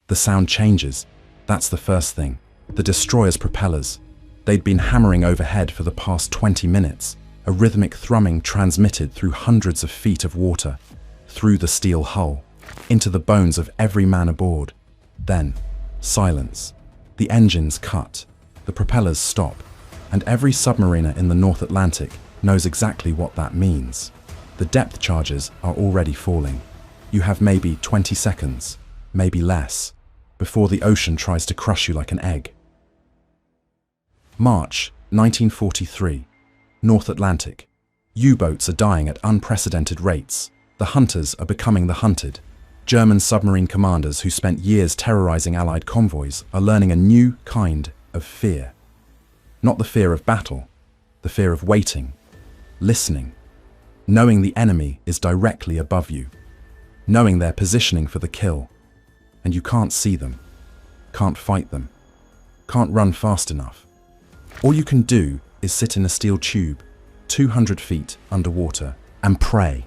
The sound changes. That's the first thing. The destroyer's propellers. They'd been hammering overhead for the past 20 minutes, a rhythmic thrumming transmitted through hundreds of feet of water, through the steel hull, into the bones of every man aboard. Then, silence. The engines cut, the propellers stop, and every submariner in the North Atlantic knows exactly what that means. The depth charges are already falling. You have maybe 20 seconds, maybe less, before the ocean tries to crush you like an egg. March 1943. North Atlantic. U-boats are dying at unprecedented rates. The hunters are becoming the hunted. German submarine commanders who spent years terrorizing Allied convoys are learning a new kind of fear. Not the fear of battle, the fear of waiting, listening, knowing the enemy is directly above you, knowing they're positioning for the kill, and you can't see them, can't fight them, can't run fast enough. All you can do is sit in a steel tube, 200 feet underwater, and pray.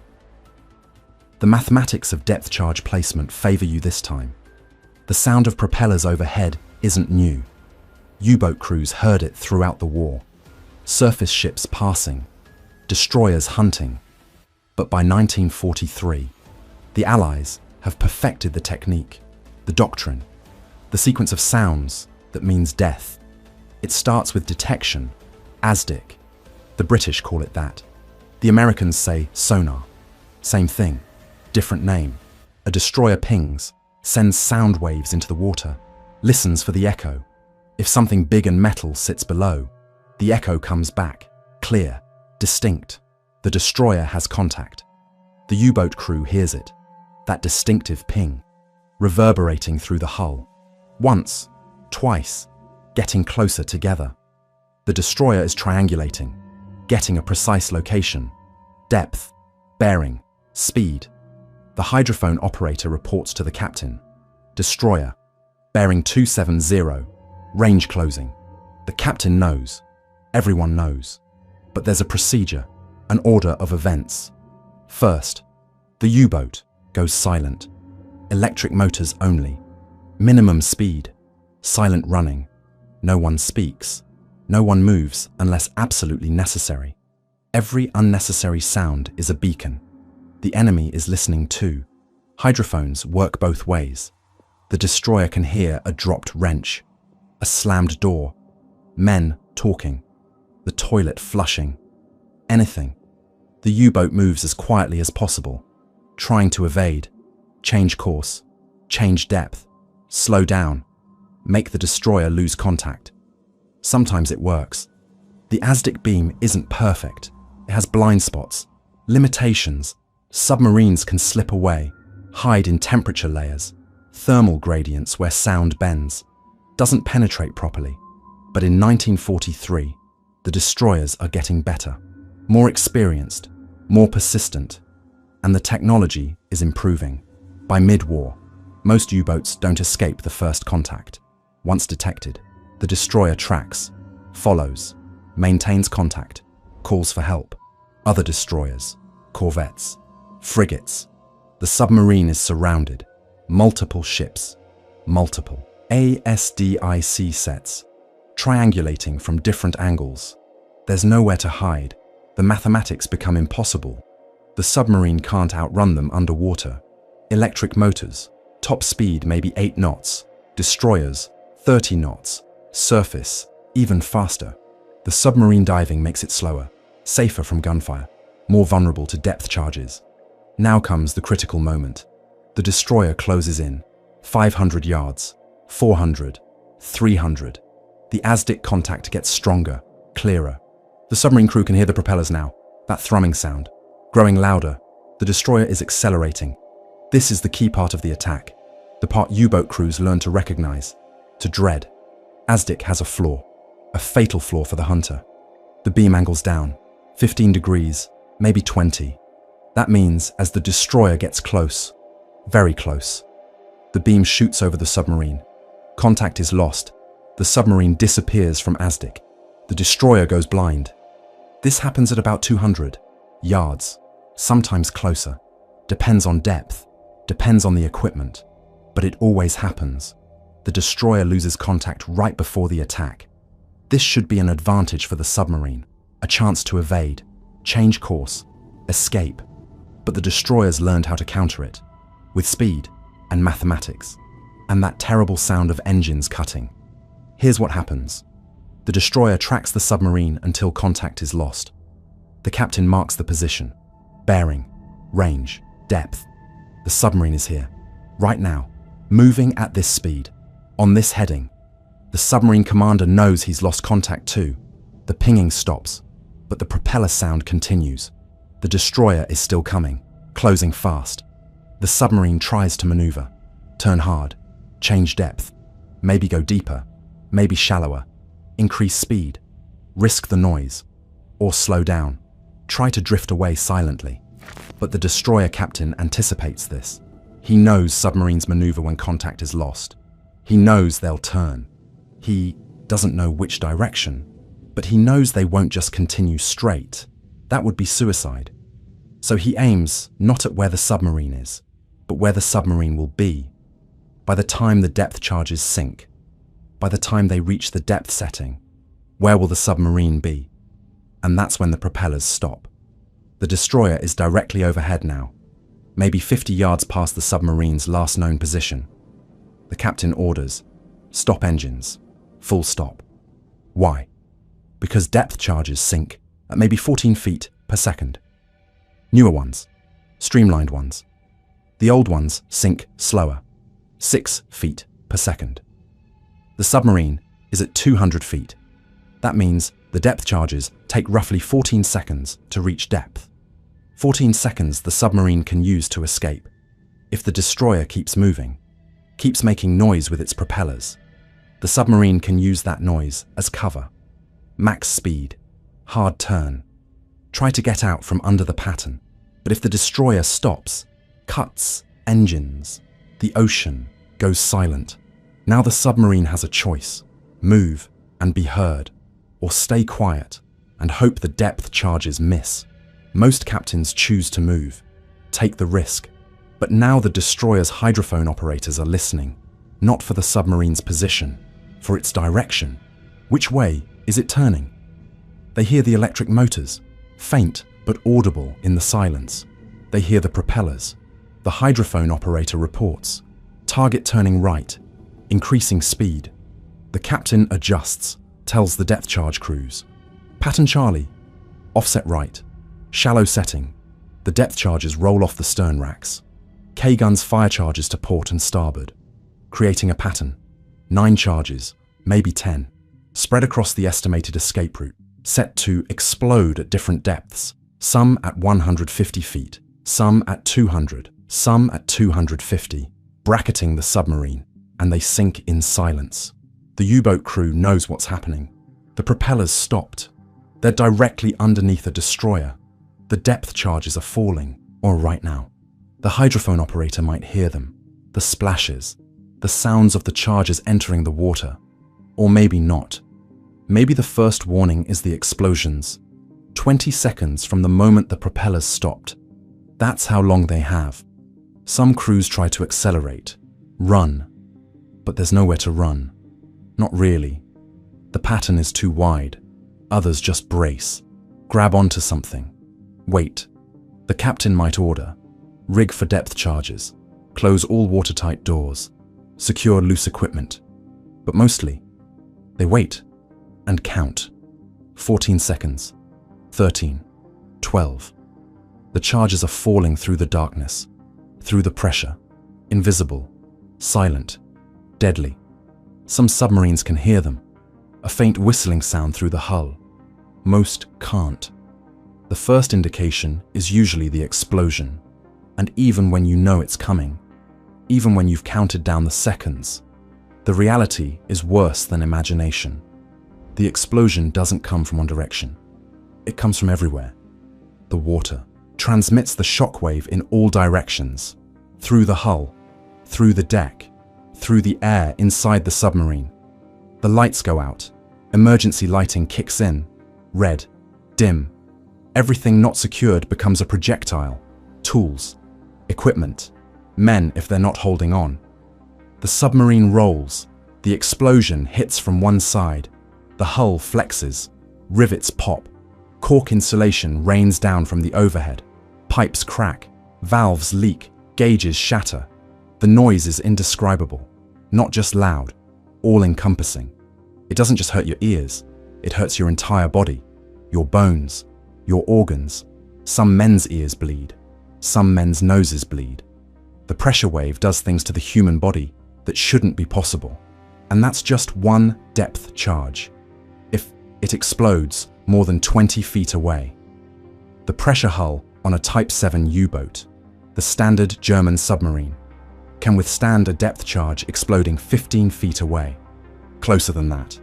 The mathematics of depth charge placement favor you this time. The sound of propellers overhead isn't new. U-boat crews heard it throughout the war. Surface ships passing, destroyers hunting. But by 1943, the Allies have perfected the technique, the doctrine, the sequence of sounds that means death. It starts with detection, ASDIC. The British call it that. The Americans say sonar. Same thing, different name. A destroyer pings, sends sound waves into the water, listens for the echo. If something big and metal sits below, the echo comes back, clear, distinct. The destroyer has contact. The U-boat crew hears it, that distinctive ping, reverberating through the hull. Once, twice, getting closer together. The destroyer is triangulating, getting a precise location, depth, bearing, speed. The hydrophone operator reports to the captain. Destroyer, bearing 270, range closing. The captain knows. Everyone knows. But there's a procedure, an order of events. First, the U-boat goes silent. Electric motors only. Minimum speed. Silent running. No one speaks. No one moves unless absolutely necessary. Every unnecessary sound is a beacon. The enemy is listening too. Hydrophones work both ways. The destroyer can hear a dropped wrench, a slammed door, men talking, the toilet flushing, anything. The U-boat moves as quietly as possible, trying to evade, change course, change depth, slow down, make the destroyer lose contact. Sometimes it works. The ASDIC beam isn't perfect. It has blind spots, limitations. Submarines can slip away, hide in temperature layers, thermal gradients where sound bends, doesn't penetrate properly. But in 1943, the destroyers are getting better, more experienced, more persistent, and the technology is improving. By mid-war, most U-boats don't escape the first contact. Once detected, the destroyer tracks, follows, maintains contact, calls for help. Other destroyers, corvettes, frigates. The submarine is surrounded. Multiple ships, multiple ASDIC sets, triangulating from different angles. There's nowhere to hide. The mathematics become impossible. The submarine can't outrun them underwater. Electric motors, top speed maybe 8 knots. Destroyers, 30 knots. Surface, even faster. The submarine diving makes it slower, safer from gunfire, more vulnerable to depth charges. Now comes the critical moment. The destroyer closes in. 500 yards, 400, 300. The ASDIC contact gets stronger, clearer. The submarine crew can hear the propellers now, that thrumming sound, growing louder. The destroyer is accelerating. This is the key part of the attack, the part U-boat crews learn to recognize, to dread. ASDIC has a flaw, a fatal flaw for the hunter. The beam angles down, 15 degrees, maybe 20. That means as the destroyer gets close, very close, the beam shoots over the submarine. Contact is lost. The submarine disappears from ASDIC. The destroyer goes blind. This happens at about 200 yards, sometimes closer. Depends on depth, depends on the equipment. But it always happens. The destroyer loses contact right before the attack. This should be an advantage for the submarine, a chance to evade, change course, escape. But the destroyers learned how to counter it, with speed and mathematics, and that terrible sound of engines cutting. Here's what happens. The destroyer tracks the submarine until contact is lost. The captain marks the position, bearing, range, depth. The submarine is here, right now, moving at this speed, on this heading. The submarine commander knows he's lost contact too. The pinging stops, but the propeller sound continues. The destroyer is still coming, closing fast. The submarine tries to maneuver, turn hard, change depth, maybe go deeper, maybe shallower, increase speed, risk the noise, or slow down, try to drift away silently. But the destroyer captain anticipates this. He knows submarines maneuver when contact is lost. He knows they'll turn. He doesn't know which direction, but he knows they won't just continue straight. That would be suicide. So he aims not at where the submarine is, but where the submarine will be. By the time the depth charges sink, by the time they reach the depth setting, where will the submarine be? And that's when the propellers stop. The destroyer is directly overhead now, maybe 50 yards past the submarine's last known position. The captain orders, stop engines, full stop. Why? Because depth charges sink at maybe 14 feet per second. Newer ones, streamlined ones. The old ones sink slower, 6 feet per second. The submarine is at 200 feet. That means the depth charges take roughly 14 seconds to reach depth. 14 seconds the submarine can use to escape. If the destroyer keeps moving, keeps making noise with its propellers, the submarine can use that noise as cover. Max speed, hard turn. Try to get out from under the pattern. But if the destroyer stops, cuts engines, the ocean goes silent. Now the submarine has a choice: move and be heard, or stay quiet and hope the depth charges miss. Most captains choose to move, take the risk. But now the destroyer's hydrophone operators are listening, not for the submarine's position, for its direction. Which way is it turning? They hear the electric motors, faint but audible in the silence. They hear the propellers. The hydrophone operator reports, target turning right, increasing speed. The captain adjusts, tells the depth charge crews, pattern Charlie, offset right, shallow setting. The depth charges roll off the stern racks. K-guns fire charges to port and starboard, creating a pattern. 9 charges, maybe 10, spread across the estimated escape route, set to explode at different depths, some at 150 feet, some at 200, some at 250, bracketing the submarine, and they sink in silence. The U-boat crew knows what's happening. The propellers stopped. They're directly underneath a destroyer. The depth charges are falling, or right now. The hydrophone operator might hear them, the splashes, the sounds of the charges entering the water. Or maybe not. Maybe the first warning is the explosions, 20 seconds from the moment the propellers stopped. That's how long they have. Some crews try to accelerate, run, but there's nowhere to run. Not really. The pattern is too wide. Others just brace, grab onto something, wait. The captain might order, rig for depth charges, close all watertight doors, secure loose equipment. But mostly, they wait and count. 14 seconds, 13, 12. The charges are falling through the darkness, through the pressure, invisible, silent, deadly. Some submarines can hear them, a faint whistling sound through the hull. Most can't. The first indication is usually the explosion, and even when you know it's coming, even when you've counted down the seconds, the reality is worse than imagination. The explosion doesn't come from one direction. It comes from everywhere. The water transmits the shockwave in all directions, through the hull, through the deck, through the air inside the submarine. The lights go out. Emergency lighting kicks in. Red, dim. Everything not secured becomes a projectile. Tools, equipment, men if they're not holding on. The submarine rolls. The explosion hits from one side. The hull flexes. Rivets pop. Cork insulation rains down from the overhead. Pipes crack. Valves leak. Gauges shatter. The noise is indescribable. Not just loud. All-encompassing. It doesn't just hurt your ears. It hurts your entire body. Your bones. Your organs. Some men's ears bleed. Some men's noses bleed. The pressure wave does things to the human body that shouldn't be possible. And that's just one depth charge. If it explodes more than 20 feet away. The pressure hull on a Type 7 U-boat, the standard German submarine, can withstand a depth charge exploding 15 feet away. Closer than that,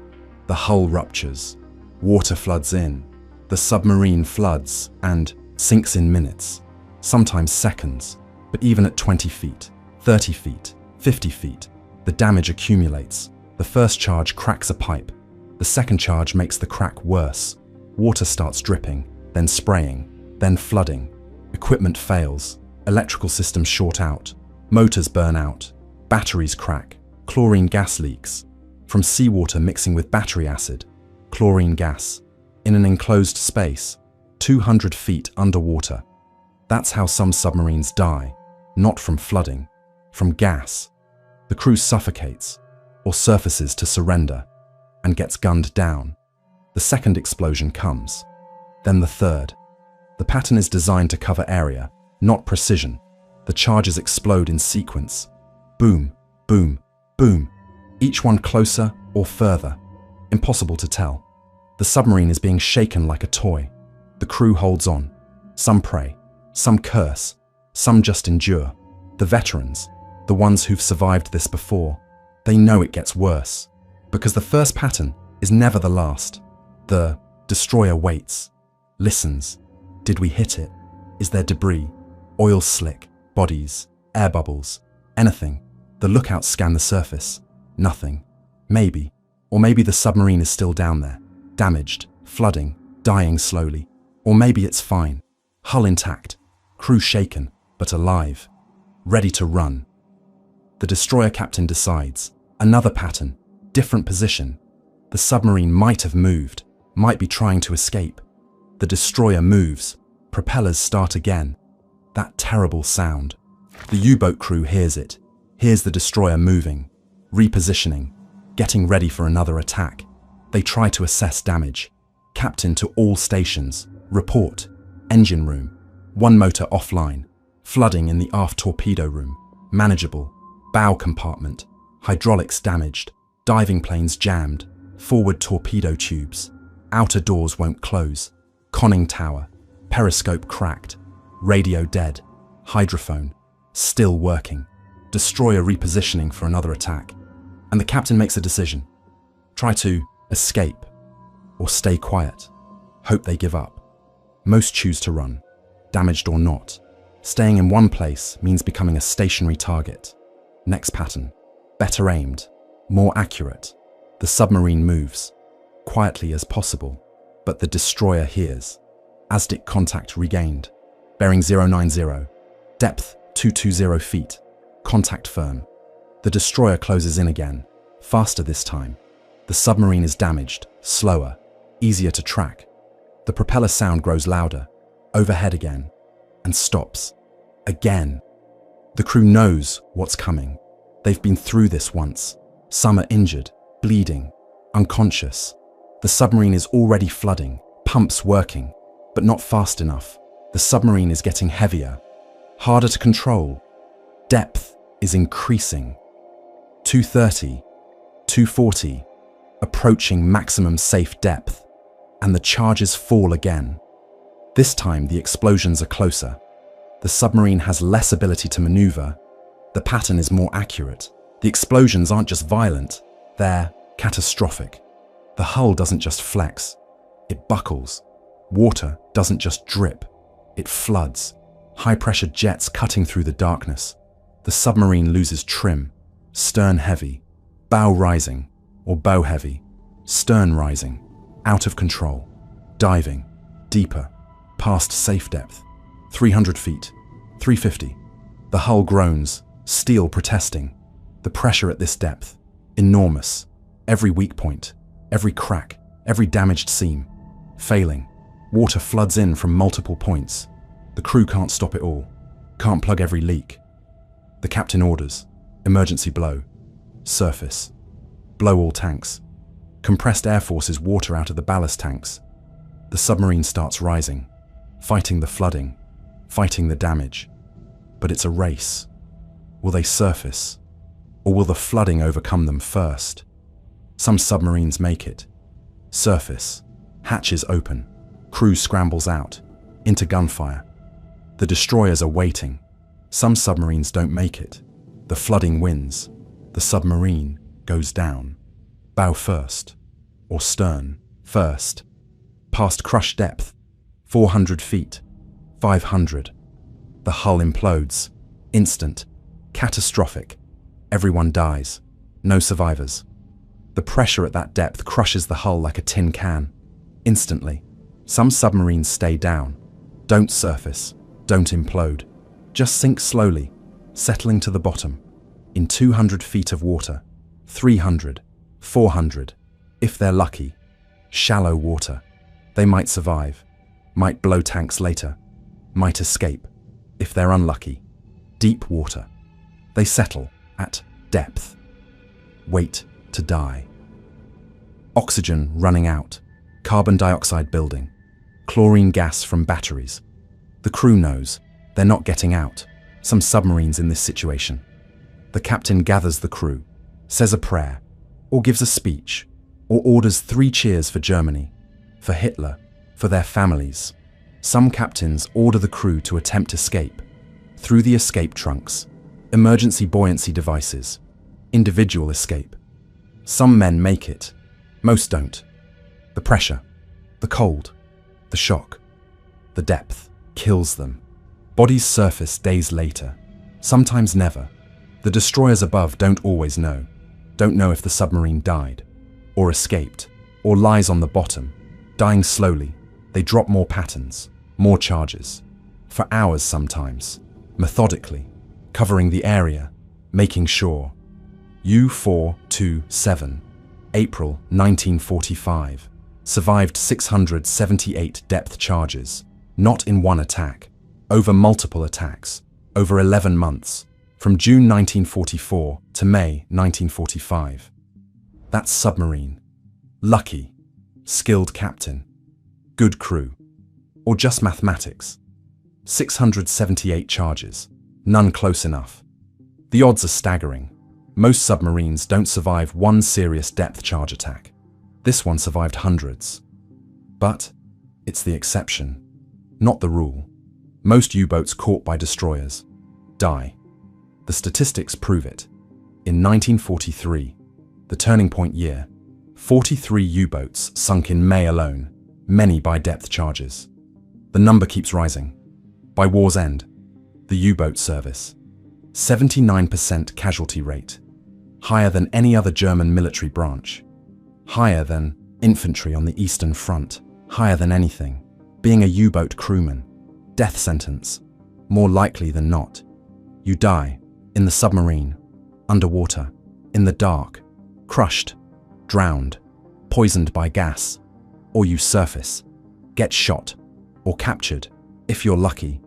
the hull ruptures, water floods in, the submarine floods and sinks in minutes, sometimes seconds, but even at 20 feet, 30 feet, 50 feet, the damage accumulates. The first charge cracks a pipe. The second charge makes the crack worse. Water starts dripping, then spraying, then flooding. Equipment fails. Electrical systems short out. Motors burn out. Batteries crack. Chlorine gas leaks. From seawater mixing with battery acid. Chlorine gas. In an enclosed space, 200 feet underwater. That's how some submarines die. Not from flooding. From gas. The crew suffocates, or surfaces to surrender, and gets gunned down. The second explosion comes. Then the third. The pattern is designed to cover area, not precision. The charges explode in sequence. Boom, boom, boom. Each one closer or further. Impossible to tell. The submarine is being shaken like a toy. The crew holds on. Some pray. Some curse. Some just endure. The veterans, the ones who've survived this before, they know it gets worse. Because the first pattern is never the last. The destroyer waits. Listens. Did we hit it? Is there debris? Oil slick, bodies, air bubbles, anything. The lookouts scan the surface. Nothing. Maybe. Or maybe the submarine is still down there. Damaged, flooding, dying slowly. Or maybe it's fine. Hull intact. Crew shaken, but alive. Ready to run. The destroyer captain decides. Another pattern. Different position. The submarine might have moved. Might be trying to escape. The destroyer moves. Propellers start again. That terrible sound. The U-boat crew hears it. Hears the destroyer moving. Repositioning. Getting ready for another attack. They try to assess damage. Captain to all stations. Report. Engine room. One motor offline. Flooding in the aft torpedo room. Manageable. Bow compartment. Hydraulics damaged. Diving planes jammed. Forward torpedo tubes. Outer doors won't close. Conning tower. Periscope cracked. Radio dead. Hydrophone. Still working. Destroyer repositioning for another attack. And the captain makes a decision. Try to escape. Or stay quiet. Hope they give up. Most choose to run. Damaged or not. Staying in one place means becoming a stationary target. Next pattern. Better aimed. More accurate. The submarine moves. Quietly as possible. But the destroyer hears. ASDIC contact regained. Bearing 090. Depth 220 feet. Contact firm. The destroyer closes in again. Faster this time. The submarine is damaged. Slower. Easier to track. The propeller sound grows louder. Overhead again. And stops. Again. The crew knows what's coming. They've been through this once. Some are injured, bleeding, unconscious. The submarine is already flooding, pumps working, but not fast enough. The submarine is getting heavier, harder to control. Depth is increasing. 230, 240, approaching maximum safe depth, and the charges fall again. This time the explosions are closer. The submarine has less ability to maneuver. The pattern is more accurate. The explosions aren't just violent, they're catastrophic. The hull doesn't just flex, it buckles. Water doesn't just drip, it floods. High-pressure jets cutting through the darkness. The submarine loses trim, stern heavy, bow rising, or bow heavy, stern rising, out of control, diving, deeper, past safe depth, 300 feet, 350. The hull groans, steel protesting. The pressure at this depth, enormous. Every weak point, every crack, every damaged seam, failing. Water floods in from multiple points. The crew can't stop it all, can't plug every leak. The captain orders, emergency blow, surface, blow all tanks. Compressed air forces water out of the ballast tanks. The submarine starts rising, fighting the flooding, fighting the damage. But it's a race. Will they surface? Or will the flooding overcome them first? Some submarines make it. Surface, hatches open, crew scrambles out, into gunfire. The destroyers are waiting. Some submarines don't make it. The flooding wins. The submarine goes down. Bow first, or stern first. Past crush depth, 400 feet, 500. The hull implodes. Instant, catastrophic. Everyone dies. No survivors. The pressure at that depth crushes the hull like a tin can. Instantly. Some submarines stay down. Don't surface. Don't implode. Just sink slowly, settling to the bottom. In 200 feet of water. 300. 400. If they're lucky. Shallow water. They might survive. Might blow tanks later. Might escape. If they're unlucky. Deep water. They settle at depth. Wait to die. Oxygen running out. Carbon dioxide building. Chlorine gas from batteries. The crew knows they're not getting out. Some submarines in this situation. The captain gathers the crew, says a prayer, or gives a speech, or orders 3 cheers for Germany, for Hitler, for their families. Some captains order the crew to attempt escape, through the escape trunks, emergency buoyancy devices, individual escape. Some men make it, most don't. The pressure, the cold, the shock, the depth kills them. Bodies surface days later, sometimes never. The destroyers above don't always know. Don't know if the submarine died, or escaped, or lies on the bottom. Dying slowly, they drop more patterns, more charges. For hours sometimes, methodically, covering the area, making sure. U-427, April 1945, survived 678 depth charges, not in one attack, over multiple attacks, over 11 months, from June 1944 to May 1945. That's submarine. Lucky, skilled captain, good crew, or just mathematics. 678 charges, none close enough. The odds are staggering. Most submarines don't survive one serious depth charge attack. This one survived hundreds. But it's the exception, not the rule. Most U-boats caught by destroyers die. The statistics prove it. In 1943, the turning point year, 43 U-boats sunk in May alone, many by depth charges. The number keeps rising. By war's end, the U-boat service, 79% casualty rate, higher than any other German military branch, higher than infantry on the Eastern Front, higher than anything. Being a U-boat crewman, death sentence, more likely than not. You die in the submarine, underwater, in the dark, crushed, drowned, poisoned by gas, or you surface, get shot, or captured, if you're lucky.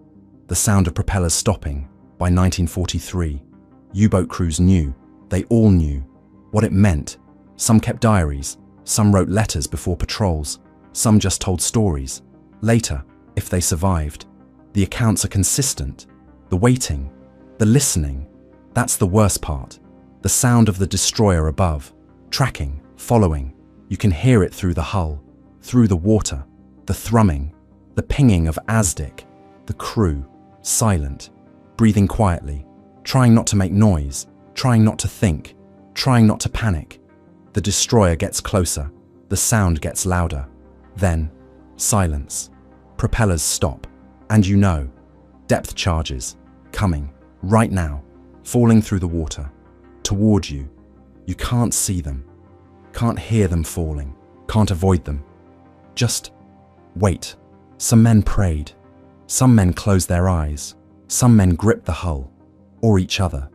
The sound of propellers stopping by 1943. U-boat crews knew, they all knew, what it meant. Some kept diaries, some wrote letters before patrols, some just told stories. Later, if they survived, the accounts are consistent. The waiting, the listening, that's the worst part. The sound of the destroyer above, tracking, following. You can hear it through the hull, through the water, the thrumming, the pinging of ASDIC. The crew, silent, breathing quietly, trying not to make noise, trying not to think, trying not to panic. The destroyer gets closer, the sound gets louder. Then, silence. Propellers stop, and you know, depth charges, coming, right now, falling through the water, toward you. You can't see them, can't hear them falling, can't avoid them. Just wait. Some men prayed. Some men closed their eyes. Some men gripped the hull, or each other.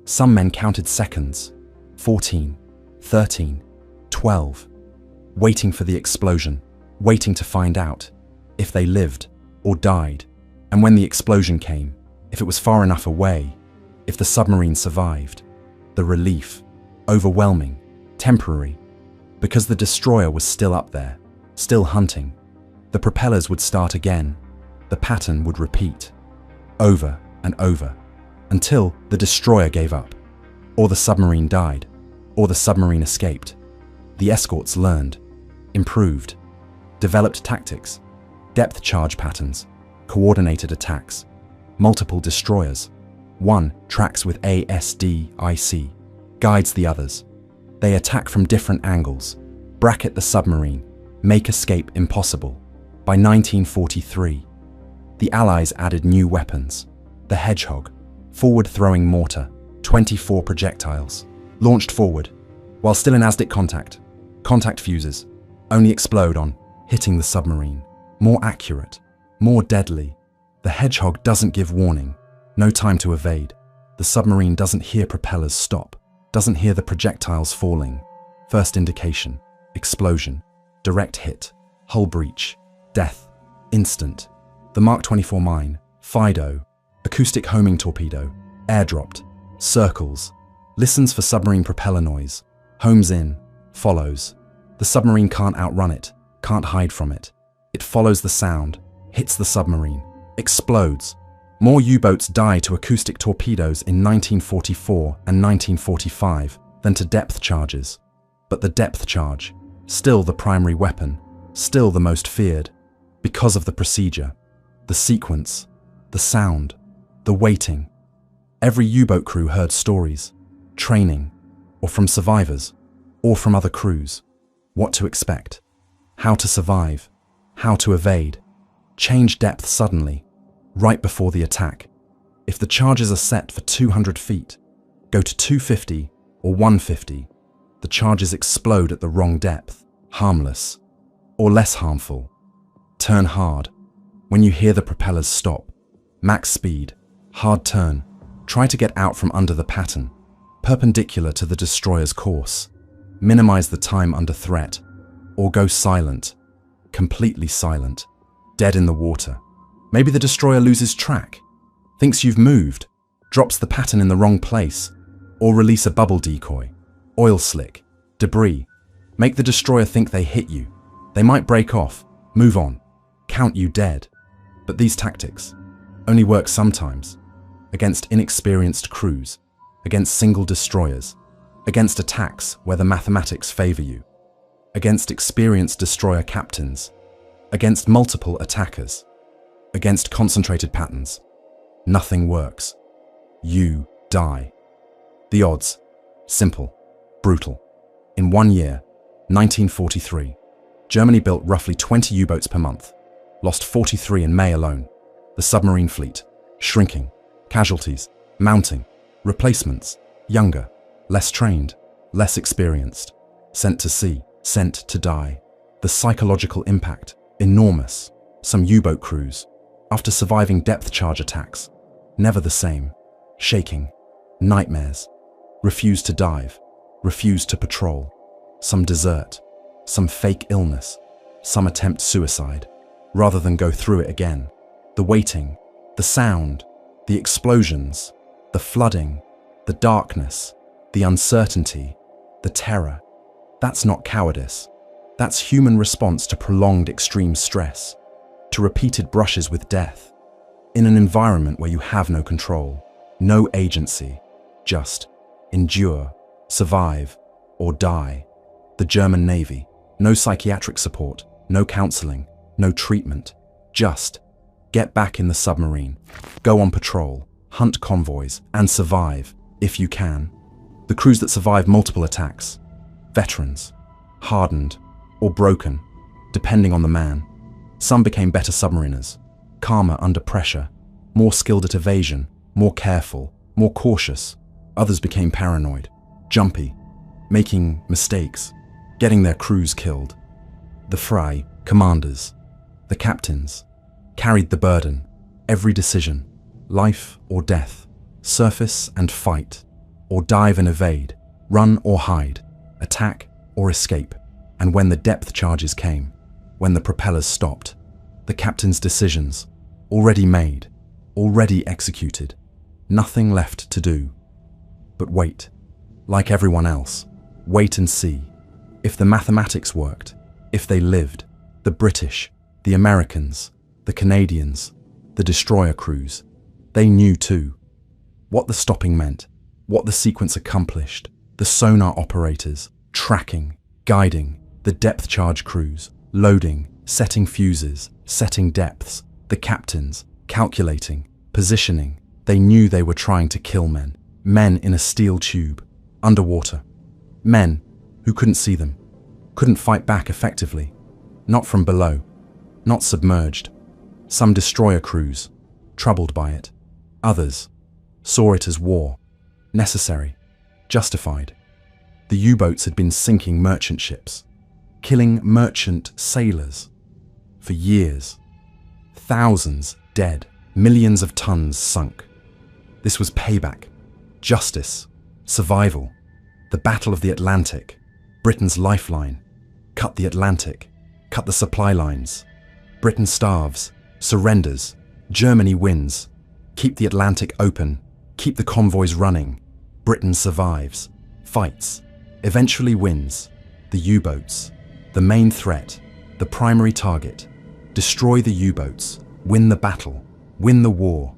Some men counted seconds, 14, 13, 12, waiting for the explosion, waiting to find out if they lived or died. And when the explosion came, if it was far enough away, if the submarine survived, the relief, overwhelming, temporary, because the destroyer was still up there, still hunting. The propellers would start again, the pattern would repeat, over and over, until the destroyer gave up, or the submarine died, or the submarine escaped. The escorts learned, improved, developed tactics, depth charge patterns, coordinated attacks, multiple destroyers. One tracks with ASDIC, guides the others. They attack from different angles, bracket the submarine, make escape impossible. By 1943, the Allies added new weapons. The Hedgehog, forward-throwing mortar, 24 projectiles, launched forward. While still in ASDIC contact fuses only explode on hitting the submarine. More accurate, more deadly. The Hedgehog doesn't give warning, no time to evade. The submarine doesn't hear propellers stop, doesn't hear the projectiles falling. First indication, explosion, direct hit, hull breach, death, instant. The Mark 24 mine, Fido, acoustic homing torpedo, airdropped, circles, listens for submarine propeller noise, homes in, follows. The submarine can't outrun it, can't hide from it. It follows the sound, hits the submarine, explodes. More U-boats die to acoustic torpedoes in 1944 and 1945 than to depth charges. But the depth charge, still the primary weapon, still the most feared, because of the procedure, the sequence, the sound, the waiting. Every U-boat crew heard stories, training, or from survivors, or from other crews. What to expect, how to survive, how to evade, change depth suddenly, right before the attack. If the charges are set for 200 feet, go to 250 or 150, the charges explode at the wrong depth, harmless, or less harmful. Turn hard. When you hear the propellers stop, max speed, hard turn, try to get out from under the pattern, perpendicular to the destroyer's course. Minimize the time under threat, or go silent, completely silent, dead in the water. Maybe the destroyer loses track, thinks you've moved, drops the pattern in the wrong place, or release a bubble decoy, oil slick, debris. Make the destroyer think they hit you. They might break off, move on, count you dead. But these tactics only work sometimes, against inexperienced crews, against single destroyers, against attacks where the mathematics favor you, against experienced destroyer captains, against multiple attackers, against concentrated patterns. Nothing works. You die. The odds, simple, brutal. In 1 year, 1943, Germany built roughly 20 U-boats per month, lost 43 in May alone. The submarine fleet, shrinking, casualties, mounting, replacements, younger, less trained, less experienced, sent to sea, sent to die. The psychological impact, enormous. Some U-boat crews, after surviving depth charge attacks, never the same, shaking, nightmares, refuse to dive, refuse to patrol. Some desert, some fake illness, some attempt suicide, rather than go through it again. The waiting, the sound, the explosions, the flooding, the darkness, the uncertainty, the terror. That's not cowardice. That's human response to prolonged extreme stress, to repeated brushes with death, in an environment where you have no control, no agency, just endure, survive, or die. The German Navy, no psychiatric support, no counseling, no treatment, just get back in the submarine, go on patrol, hunt convoys, and survive, if you can. The crews that survived multiple attacks, veterans, hardened or broken, depending on the man. Some became better submariners, calmer under pressure, more skilled at evasion, more careful, more cautious. Others became paranoid, jumpy, making mistakes, getting their crews killed. The Frey, commanders, the captains, carried the burden, every decision, life or death, surface and fight, or dive and evade, run or hide, attack or escape. And when the depth charges came, when the propellers stopped, the captain's decisions, already made, already executed, nothing left to do. But wait, like everyone else, wait and see. If the mathematics worked, if they lived, the British, the Americans, the Canadians, the destroyer crews, they knew too. What the stopping meant, what the sequence accomplished, the sonar operators, tracking, guiding, the depth charge crews, loading, setting fuses, setting depths, the captains, calculating, positioning. They knew they were trying to kill men, men in a steel tube, underwater. Men who couldn't see them, couldn't fight back effectively, not from below, not submerged. Some destroyer crews, troubled by it. Others saw it as war, necessary, justified. The U-boats had been sinking merchant ships, killing merchant sailors for years. Thousands dead, millions of tons sunk. This was payback, justice, survival. The Battle of the Atlantic, Britain's lifeline. Cut the Atlantic, cut the supply lines. Britain starves, surrenders, Germany wins. Keep the Atlantic open, keep the convoys running. Britain survives, fights, eventually wins. The U-boats, the main threat, the primary target. Destroy the U-boats, win the battle, win the war.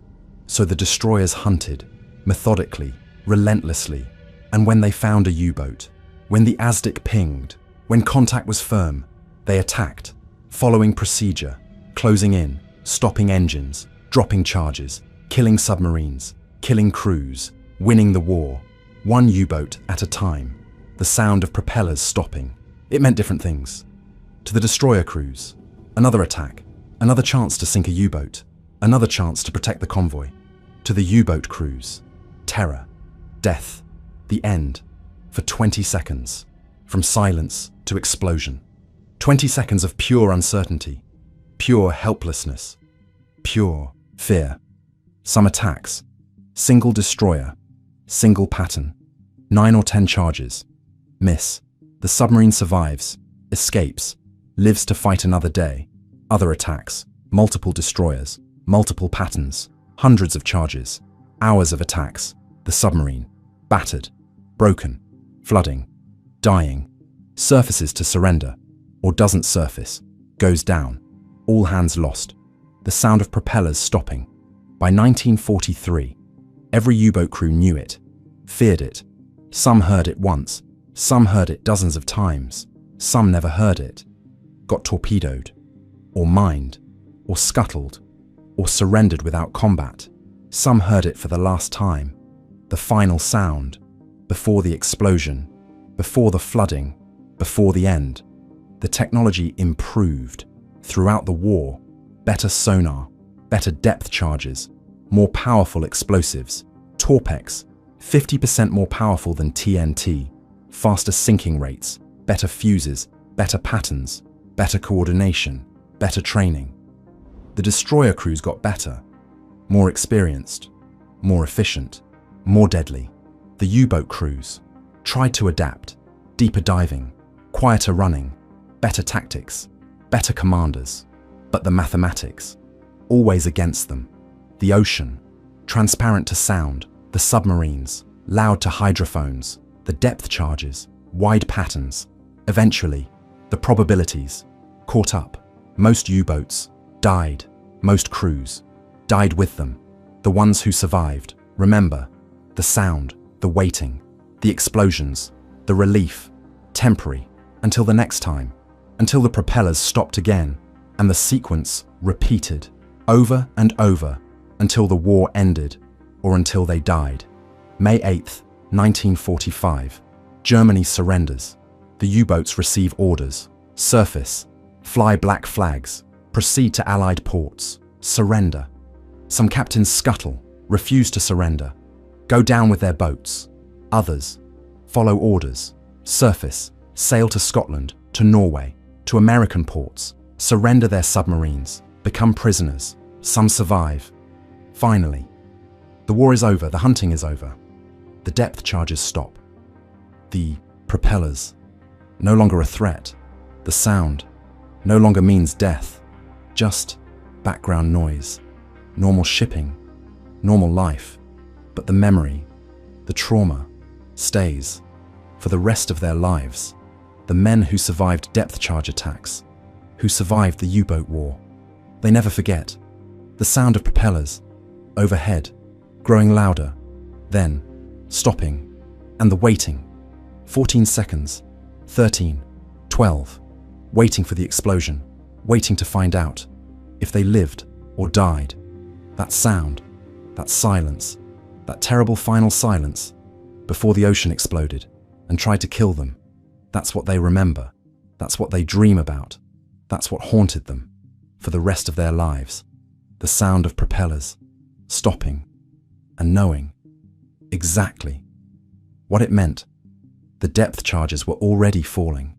So the destroyers hunted, methodically, relentlessly. And when they found a U-boat, when the Aztec pinged, when contact was firm, they attacked, following procedure, closing in, stopping engines, dropping charges, killing submarines, killing crews, winning the war, one U-boat at a time. The sound of propellers stopping. It meant different things. To the destroyer crews, another attack, another chance to sink a U-boat, another chance to protect the convoy. To the U-boat crews, terror, death, the end, for 20 seconds, from silence to explosion. 20 seconds of pure uncertainty, pure helplessness, pure fear. Some attacks, single destroyer, single pattern, 9 or 10 charges, miss. The submarine survives, escapes, lives to fight another day. Other attacks, multiple destroyers, multiple patterns, hundreds of charges, hours of attacks. The submarine, battered, broken, flooding, dying, surfaces to surrender, or doesn't surface, goes down, all hands lost. The sound of propellers stopping. By 1943, every U-boat crew knew it, feared it. Some heard it once, some heard it dozens of times, some never heard it. Got torpedoed, or mined, or scuttled, or surrendered without combat. Some heard it for the last time, the final sound, before the explosion, before the flooding, before the end. The technology improved throughout the war. Better sonar, better depth charges, more powerful explosives, Torpex, 50% more powerful than TNT, faster sinking rates, better fuses, better patterns, better coordination, better training. The destroyer crews got better, more experienced, more efficient, more deadly. The U-boat crews tried to adapt, deeper diving, quieter running, better tactics, better commanders. But the mathematics, always against them. The ocean, transparent to sound, the submarines, loud to hydrophones, the depth charges, wide patterns. Eventually, the probabilities caught up. Most U-boats died, most crews died with them. The ones who survived, remember, the sound, the waiting, the explosions, the relief, temporary, until the next time, until the propellers stopped again, and the sequence repeated, over and over, until the war ended, or until they died. May 8th, 1945, Germany surrenders. The U-boats receive orders, surface, fly black flags, proceed to Allied ports, surrender. Some captains scuttle, refuse to surrender, go down with their boats. Others follow orders, surface, sail to Scotland, to Norway, to American ports, surrender their submarines, become prisoners. Some survive. Finally, the war is over, the hunting is over. The depth charges stop. The propellers, no longer a threat. The sound no longer means death, just background noise, normal shipping, normal life. But the memory, the trauma, stays for the rest of their lives. The men who survived depth charge attacks, who survived the U-boat war, they never forget the sound of propellers overhead, growing louder, then stopping, and the waiting. 14 seconds, 13, 12, waiting for the explosion, waiting to find out if they lived or died. That sound, that silence, that terrible final silence before the ocean exploded and tried to kill them. That's what they remember. That's what they dream about. That's what haunted them for the rest of their lives. The sound of propellers stopping and knowing exactly what it meant. The depth charges were already falling,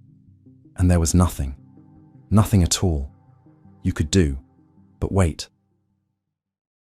and there was nothing at all you could do but wait.